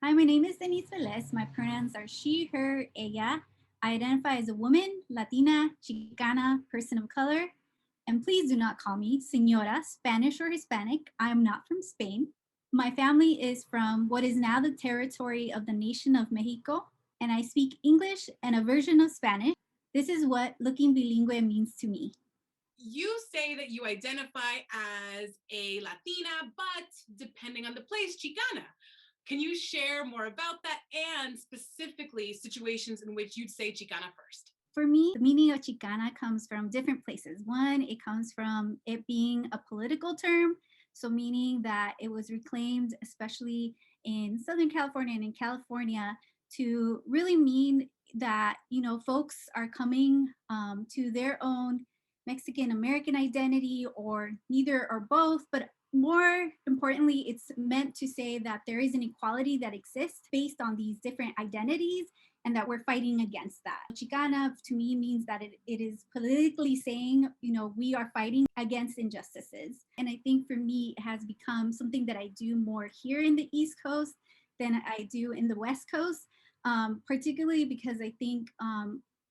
Hi, my name is Denice. My pronouns are she, her, ella. I identify as a woman, Latina, Chicana, person of color. And please do not call me Senora, Spanish or Hispanic. I am not from Spain. My family is from what is now the territory of the nation of Mexico, and I speak English and a version of Spanish. This is what looking bilingüe means to me. You say that you identify as a Latina, but depending on the place, Chicana. Can you share more about that and specifically situations in which you'd say Chicana first? For me, the meaning of Chicana comes from different places. One, it comes from it being a political term, so meaning that it was reclaimed, especially in Southern California and in California, to really mean that folks are coming to their own Mexican American identity, or neither or both, but more importantly, it's meant to say that there is an equality that exists based on these different identities and that we're fighting against that. Chicana to me means that it is politically saying, we are fighting against injustices. And I think for me, it has become something that I do more here in the East Coast than I do in the West Coast, particularly because I think,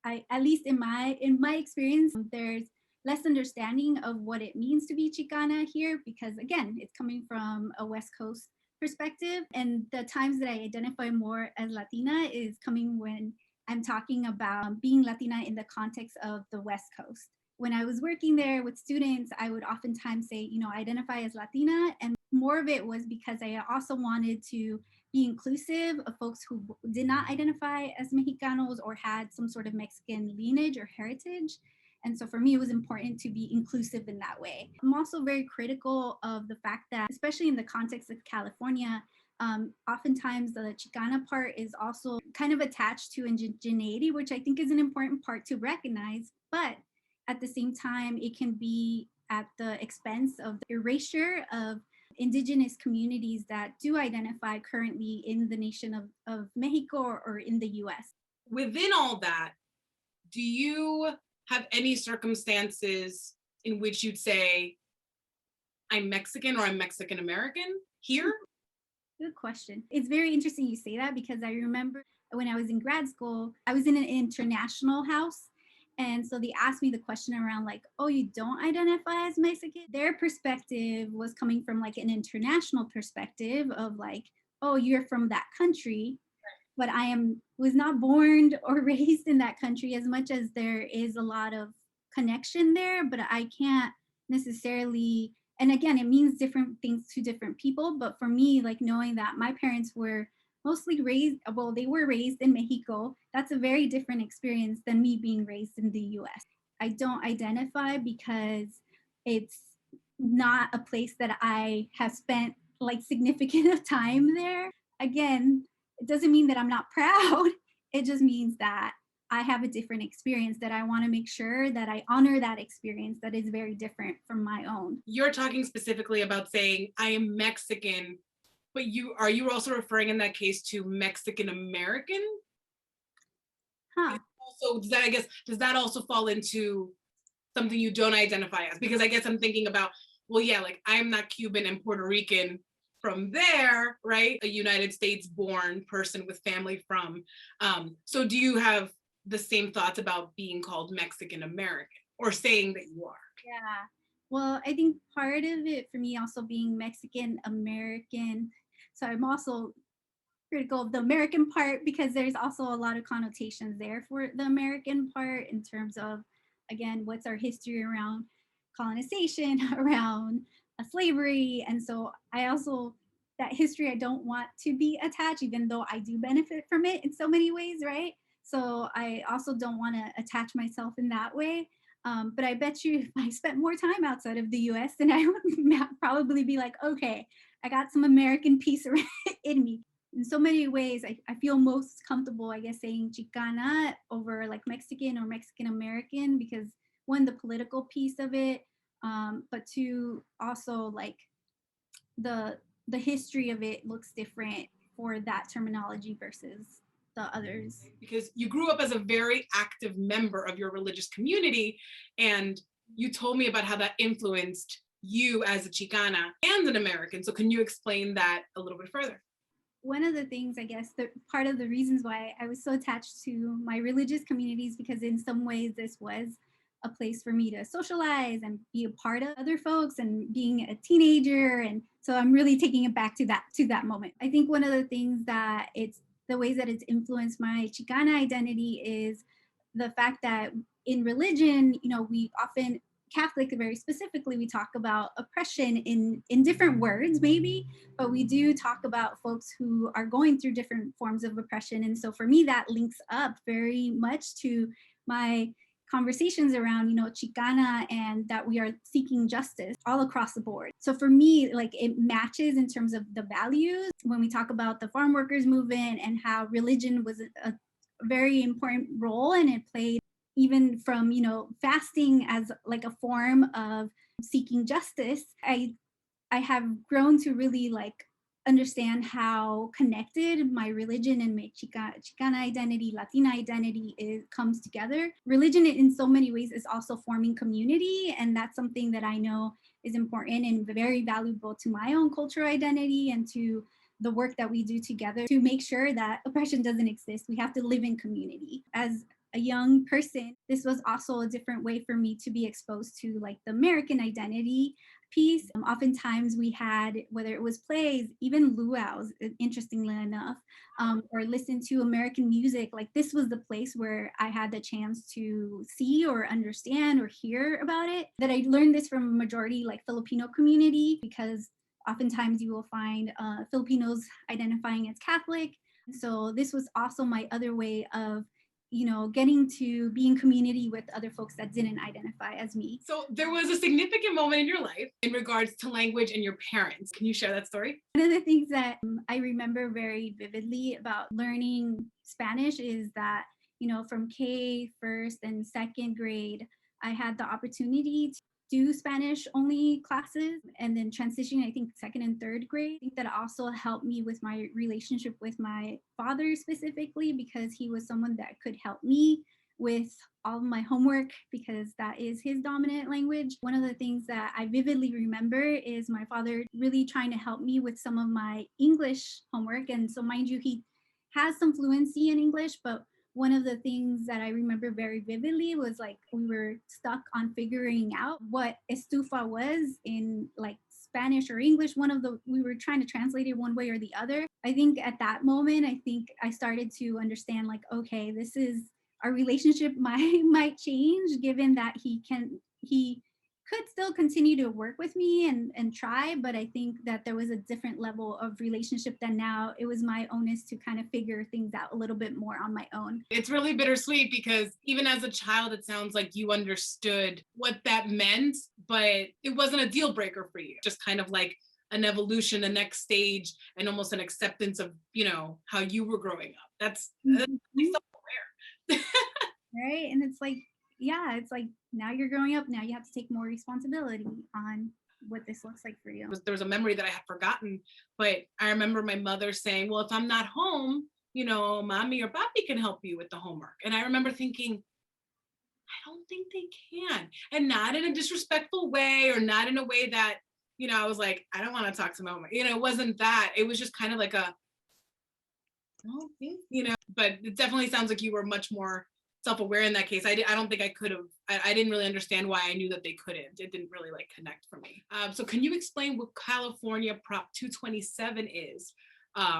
at least in my experience, there's less understanding of what it means to be Chicana here because, again, it's coming from a West Coast perspective. And the times that I identify more as Latina is coming when I'm talking about being Latina in the context of the West Coast. When I was working there with students, I would oftentimes say, identify as Latina. And more of it was because I also wanted to be inclusive of folks who did not identify as Mexicanos or had some sort of Mexican lineage or heritage. And so for me, it was important to be inclusive in that way. I'm also very critical of the fact that, especially in the context of California, oftentimes the Chicana part is also kind of attached to indigeneity, which I think is an important part to recognize. But at the same time, it can be at the expense of the erasure of indigenous communities that do identify currently in the nation of Mexico or in the US. Within all that, do you have any circumstances in which you'd say, I'm Mexican or I'm Mexican American here? Good question. It's very interesting you say that because I remember when I was in grad school, I was in an international house. And so they asked me the question around, like, oh, you don't identify as Mexican? Their perspective was coming from like an international perspective of like, oh, you're from that country, but was not born or raised in that country, as much as there is a lot of connection there, but I can't necessarily, and again, it means different things to different people. But for me, like knowing that my parents were mostly raised, well, they were raised in Mexico, that's a very different experience than me being raised in the US. I don't identify because it's not a place that I have spent like significant time there. Again, it doesn't mean that I'm not proud. It just means that I have a different experience that I want to make sure that I honor that experience that is very different from my own. You're talking specifically about saying I am Mexican, but are you also referring in that case to Mexican American? Huh. Also, does that also fall into something you don't identify as? Because I guess I'm thinking about, well, yeah, like I'm not Cuban and Puerto Rican from there, right? A United States born person with family from. So do you have the same thoughts about being called Mexican American or saying that you are? Yeah. Well, I think part of it for me also being Mexican American. So I'm also critical of the American part because there's also a lot of connotations there for the American part in terms of, again, what's our history around colonization, around slavery. And so I also, that history I don't want to be attached, even though I do benefit from it in so many ways, right? So I also don't want to attach myself in that way. But I bet you if I spent more time outside of the US, then I would probably be like, okay, I got some American piece in me. In so many ways, I feel most comfortable, I guess, saying Chicana over like Mexican or Mexican American because one, the political piece of it, but two, also like the the history of it looks different for that terminology versus the others. Because you grew up as a very active member of your religious community, and you told me about how that influenced you as a Chicana and an American. So can you explain that a little bit further? One of the things, I guess, the part of the reasons why I was so attached to my religious communities, because in some ways this was a place for me to socialize and be a part of other folks and being a teenager. And so I'm really taking it back to that moment. I think one of the things that it's the ways that it's influenced my Chicana identity is the fact that in religion, we often Catholic very specifically, we talk about oppression in different words, maybe, but we do talk about folks who are going through different forms of oppression. And so for me, that links up very much to my conversations around, Chicana, and that we are seeking justice all across the board. So for me, like, it matches in terms of the values when we talk about the farm workers movement and how religion was a very important role, and it played even from fasting as like a form of seeking justice. I have grown to really like understand how connected my religion and my Chicana identity, Latina identity comes together. Religion in so many ways is also forming community, and that's something that I know is important and very valuable to my own cultural identity and to the work that we do together to make sure that oppression doesn't exist. We have to live in community. As a young person, this was also a different way for me to be exposed to like the American identity piece. Oftentimes we had, whether it was plays, even luau's, interestingly enough, or listen to American music, like this was the place where I had the chance to see or understand or hear about it. That I learned this from a majority like Filipino community, because oftentimes you will find Filipinos identifying as Catholic. So this was also my other way of getting to be in community with other folks that didn't identify as me. So there was a significant moment in your life in regards to language and your parents. Can you share that story? One of the things that I remember very vividly about learning Spanish is that, from K, first and second grade, I had the opportunity to do Spanish only classes, and then transitioning, I think, second and third grade. I think that also helped me with my relationship with my father specifically, because he was someone that could help me with all of my homework because that is his dominant language. One of the things that I vividly remember is my father really trying to help me with some of my English homework. And so, mind you, he has some fluency in English, but one of the things that I remember very vividly was like we were stuck on figuring out what estufa was in like Spanish or English. We were trying to translate it one way or the other. I think at that moment, I think I started to understand like, okay, this is our relationship might change, given that he could still continue to work with me and try, but I think that there was a different level of relationship that now it was my onus to kind of figure things out a little bit more on my own. It's really bittersweet because even as a child, it sounds like you understood what that meant, but it wasn't a deal breaker for you. Just kind of like an evolution, the next stage, and almost an acceptance of, how you were growing up. That's really self-aware. Right. And it's like, yeah, it's like now you're growing up, now you have to take more responsibility on what this looks like for you. There was a memory that I had forgotten, but I remember my mother saying, well, if I'm not home, mommy or papi can help you with the homework. And I remember thinking, I don't think they can. And not in a disrespectful way or not in a way that, I was like, I don't want to talk to mama. It wasn't that. It was just kind of like I don't think, but it definitely sounds like you were much more self-aware in that case. I don't think I could have. I didn't really understand why I knew that they couldn't. It didn't really like connect for me. So can you explain what California Prop 227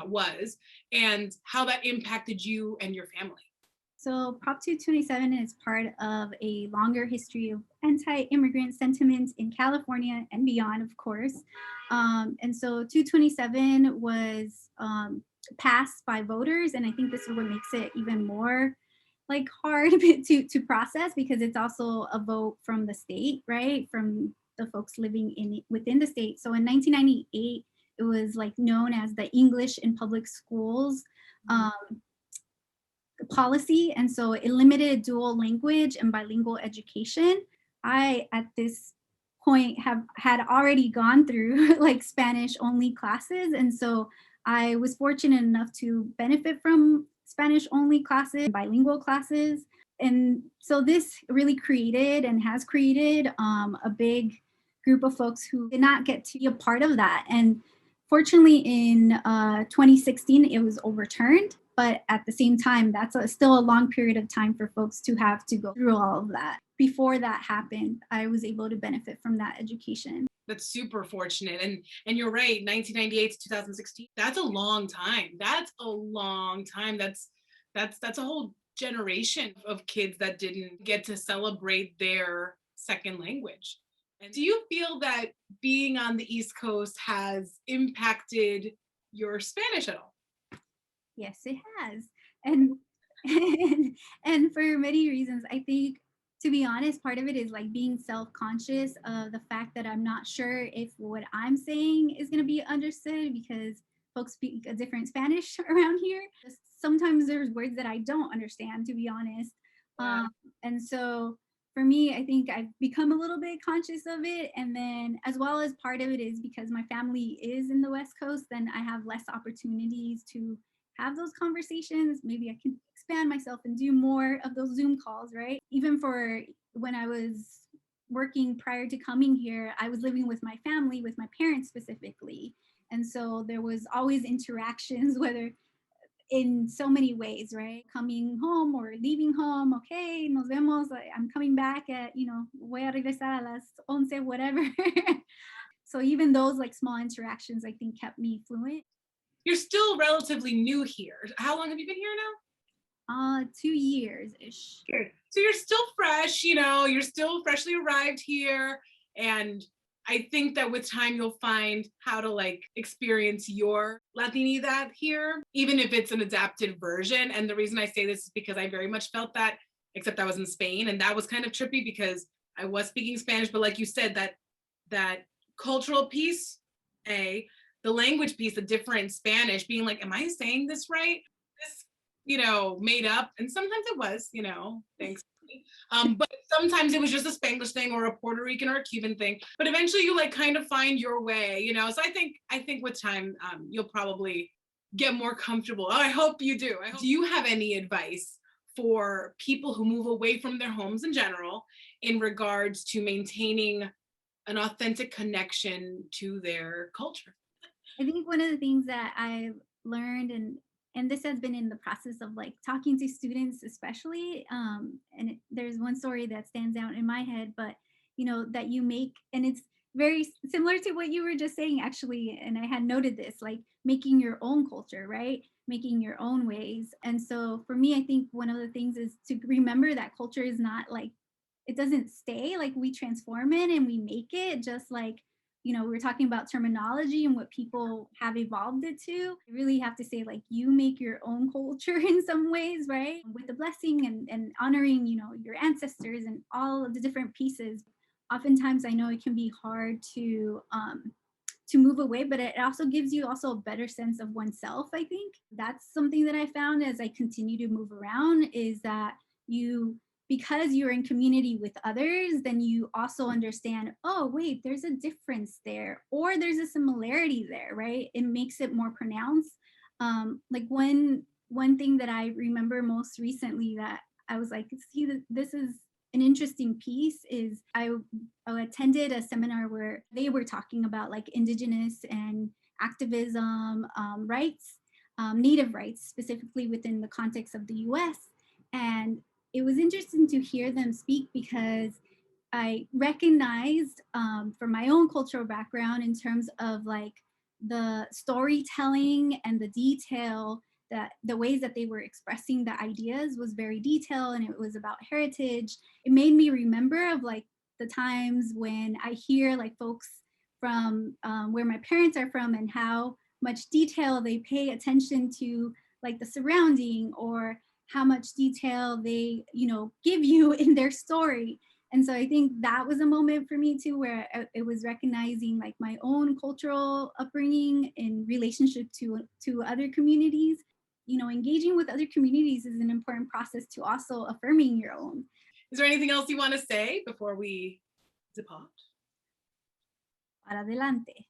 was, and how that impacted you and your family? So Prop 227 is part of a longer history of anti-immigrant sentiments in California and beyond, of course. And so 227 was passed by voters, and I think this is what makes it even more like hard to process, because it's also a vote from the state, right? From the folks living within the state. So in 1998, it was like known as the English in Public Schools policy. And so it limited dual language and bilingual education. I, at this point, had already gone through like Spanish only classes. And so I was fortunate enough to benefit from Spanish only classes, bilingual classes. And so this really created and has created a big group of folks who did not get to be a part of that. And Fortunately, in 2016, it was overturned. But at the same time, that's still a long period of time for folks to have to go through all of that. Before that happened, I was able to benefit from that education. That's super fortunate. And you're right, 1998 to 2016, that's a long time. That's a long time. That's a whole generation of kids that didn't get to celebrate their second language. And do you feel that being on the East Coast has impacted your Spanish at all? Yes, it has. And and for many reasons, I think, to be honest, part of it is like being self-conscious of the fact that I'm not sure if what I'm saying is going to be understood because folks speak a different Spanish around here. Sometimes there's words that I don't understand, to be honest. Yeah. And so for me, I think I've become a little bit conscious of it. And then, as well as part of it is because my family is in the West Coast, then I have less opportunities to have those conversations. Maybe I can expand myself and do more of those Zoom calls, right? Even for when I was working prior to coming here, I was living with my family, with my parents specifically. And so there was always interactions, whether in so many ways, right? Coming home or leaving home, okay, nos vemos, I'm coming back at, voy a regresar a las 11, whatever. So even those like small interactions, I think kept me fluent. You're still relatively new here. How long have you been here now? 2 years ish. Good. So you're still fresh, you're still freshly arrived here. And I think that with time, you'll find how to like experience your Latinidad here, even if it's an adapted version. And the reason I say this is because I very much felt that, except I was in Spain. And that was kind of trippy because I was speaking Spanish, but like you said, that cultural piece, the language piece, the different Spanish, being like, am I saying this right? This, made up. And sometimes it was, thanks. But sometimes it was just a Spanglish thing or a Puerto Rican or a Cuban thing. But eventually you like kind of find your way, So I think with time, you'll probably get more comfortable. Oh, I hope you do. Do you have any advice for people who move away from their homes in general in regards to maintaining an authentic connection to their culture? I think one of the things that I learned, and this has been in the process of like talking to students especially, there's one story that stands out in my head, but that you make, and it's very similar to what you were just saying actually, and I had noted this, like making your own culture, right? Making your own ways. And so for me, I think one of the things is to remember that culture is not like, it doesn't stay, like we transform it and we make it, just like we were talking about terminology and what people have evolved it to. You really have to say like you make your own culture in some ways, right? With the blessing and honoring, your ancestors and all of the different pieces. Oftentimes I know it can be hard to move away, but it also gives you also a better sense of oneself. I think that's something that I found as I continue to move around, is that because you're in community with others, then you also understand, oh, wait, there's a difference there, or there's a similarity there, right? It makes it more pronounced. Like one thing that I remember most recently that I was like, see, this is an interesting piece, is I attended a seminar where they were talking about like indigenous and activism rights, native rights, specifically within the context of the US. And it was interesting to hear them speak because I recognized from my own cultural background in terms of like the storytelling and the detail, that the ways that they were expressing the ideas was very detailed, and it was about heritage. It made me remember of like the times when I hear like folks from where my parents are from and how much detail they pay attention to like the surrounding, or how much detail they give you in their story. And so I think that was a moment for me too, where it was recognizing like my own cultural upbringing in relationship to other communities. Engaging with other communities is an important process to also affirming your own. Is there anything else you want to say before we depart? Para adelante.